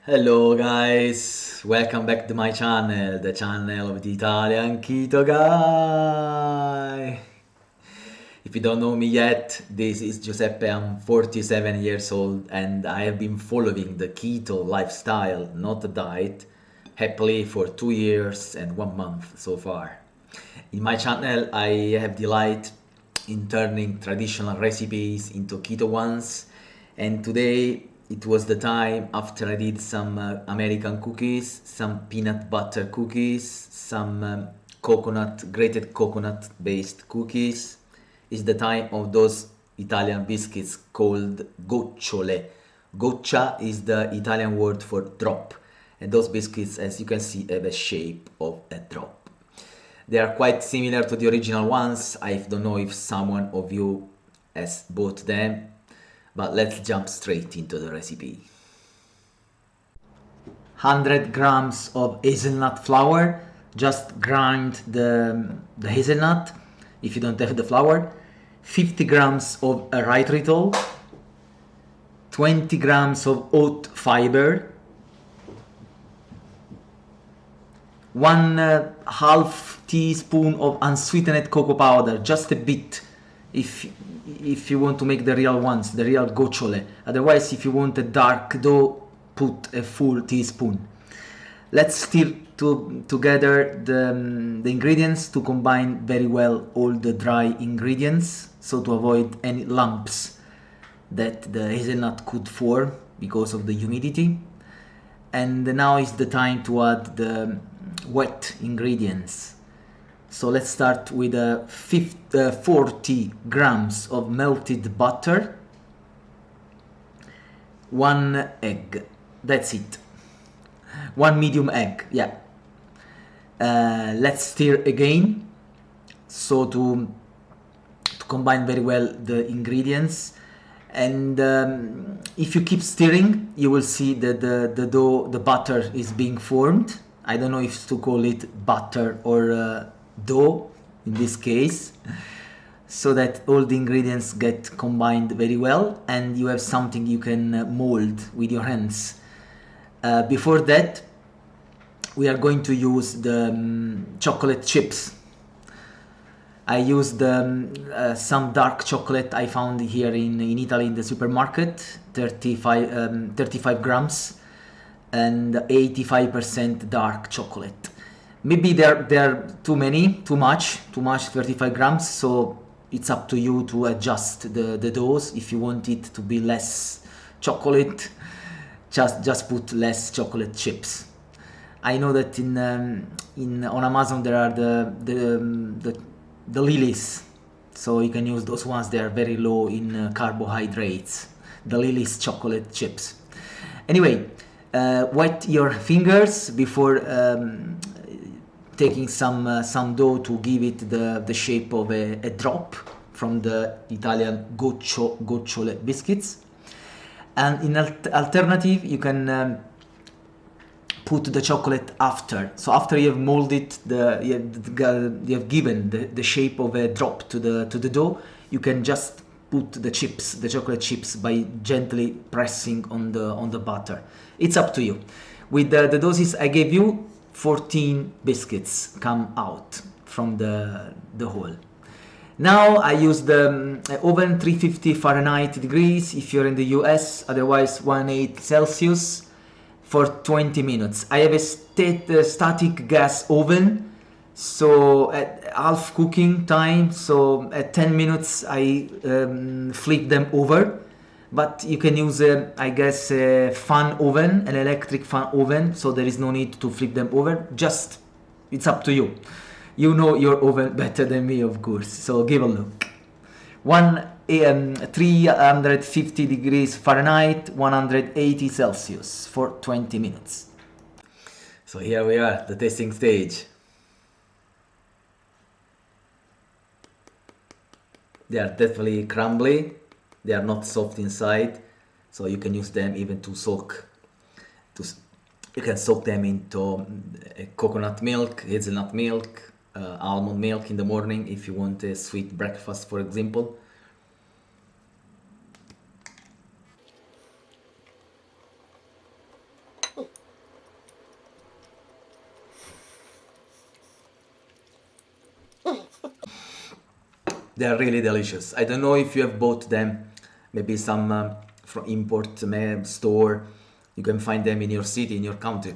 Hello guys, welcome back to my channel, the channel of the Italian Keto guy. If you don't know me yet, this is Giuseppe, I'm 47 years old and I have been following the keto lifestyle, not a diet, happily for 2 years and 1 month so far. In my channel, I have delight in turning traditional recipes into keto ones, and today it was the time after I did some American cookies, some peanut butter cookies, some grated coconut based cookies. It's the time of those Italian biscuits called gocciole. Goccia is the Italian word for drop, and those biscuits, as you can see, have a shape of a drop. They are quite similar to the original ones. I don't know if someone of you has bought them, but let's jump straight into the recipe. 100 grams of hazelnut flour, just grind the hazelnut if you don't have the flour. 50 grams of erythritol, 20 grams of oat fiber, 1/2 teaspoon of unsweetened cocoa powder, just a bit if you want to make the real ones, the real gocciole. Otherwise, if you want a dark dough, put a full teaspoon. Let's stir together the ingredients to combine very well all the dry ingredients, so to avoid any lumps that the hazelnut could form because of the humidity. And now is the time to add the wet ingredients. So let's start with 40 grams of melted butter, 1 egg, that's it, 1 medium egg, yeah. Let's stir again, so to combine very well the ingredients. And if you keep stirring, you will see that the butter is being formed. I don't know if to call it butter or dough in this case, so that all the ingredients get combined very well and you have something you can mold with your hands. Before that, we are going to use the chocolate chips. I used some dark chocolate I found here in Italy in the supermarket, 35 grams and 85% dark chocolate. Maybe they're too much 35 grams, so it's up to you to adjust the dose. If you want it to be less chocolate, just put less chocolate chips. I know that on Amazon there are the lilies, so you can use those ones. They are very low in carbohydrates, the Lily's chocolate chips. Anyway, wet your fingers before taking some dough to give it the shape of a drop from the Italian gocciole biscuits. And in alternative, you can put the chocolate after. So after you have molded you have given the shape of a drop to the dough, you can just put the chocolate chips, by gently pressing on the butter. It's up to you. With the doses I gave you, 14 biscuits come out from the hole. Now I use the oven 350 Fahrenheit degrees if you're in the US, otherwise 180 Celsius, for 20 minutes. I have a static gas oven, so at half cooking time, so at 10 minutes I flip them over. But you can use I guess a fan oven, an electric fan oven, so there is no need to flip them over. Just, it's up to you. You know your oven better than me, of course, so give a look. 350 degrees Fahrenheit, 180 Celsius for 20 minutes. So here we are, the tasting stage. They are definitely crumbly. They are not soft inside, so you can use them even to soak. You can soak them into coconut milk, hazelnut milk, almond milk in the morning if you want a sweet breakfast, for example. They are really delicious. I don't know if you have bought them, maybe some from import store. You can find them in your city, in your country,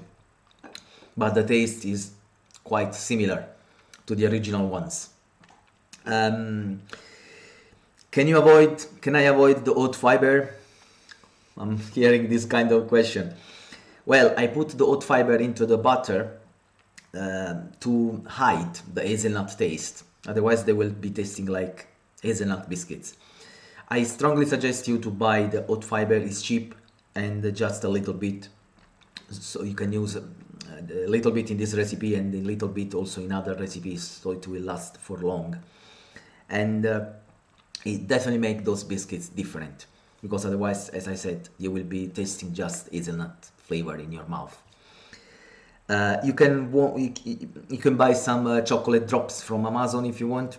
but the taste is quite similar to the original ones. Um, can I avoid the oat fiber? I'm hearing this kind of question. Well, I put the oat fiber into the butter to hide the hazelnut taste. Otherwise, they will be tasting like hazelnut biscuits. I strongly suggest you to buy the oat fiber. It's cheap and just a little bit. So you can use a little bit in this recipe and a little bit also in other recipes, so it will last for long. And it definitely make those biscuits different, because otherwise, as I said, you will be tasting just hazelnut flavor in your mouth. You can buy some chocolate drops from Amazon if you want.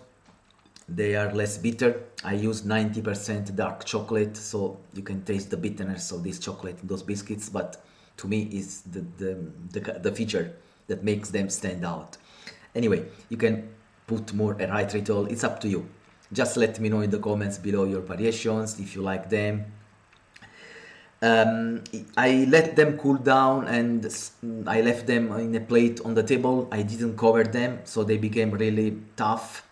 They are less bitter. I use 90% dark chocolate, so you can taste the bitterness of this chocolate in those biscuits, but to me is the feature that makes them stand out. Anyway, you can put more erythritol, it's up to you. Just let me know in the comments below your variations, if you like them. I let them cool down and I left them in a plate on the table. I didn't cover them, so they became really tough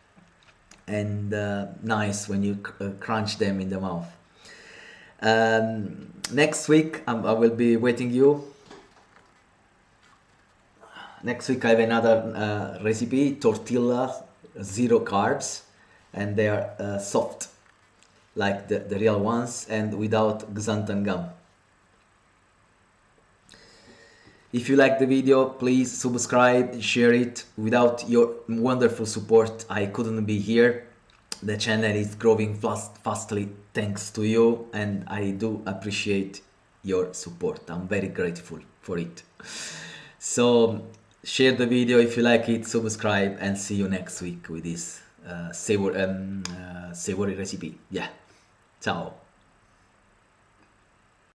and nice when you crunch them in the mouth. Next week I will be waiting you. Next week I have another recipe, tortillas, 0 carbs, and they are soft like the real ones and without xanthan gum. If you like the video, please subscribe, share it. Without your wonderful support, I couldn't be here. The channel is growing fastly thanks to you, and I do appreciate your support. I'm very grateful for it. So share the video if you like it, subscribe, and see you next week with this savory recipe. Yeah, ciao.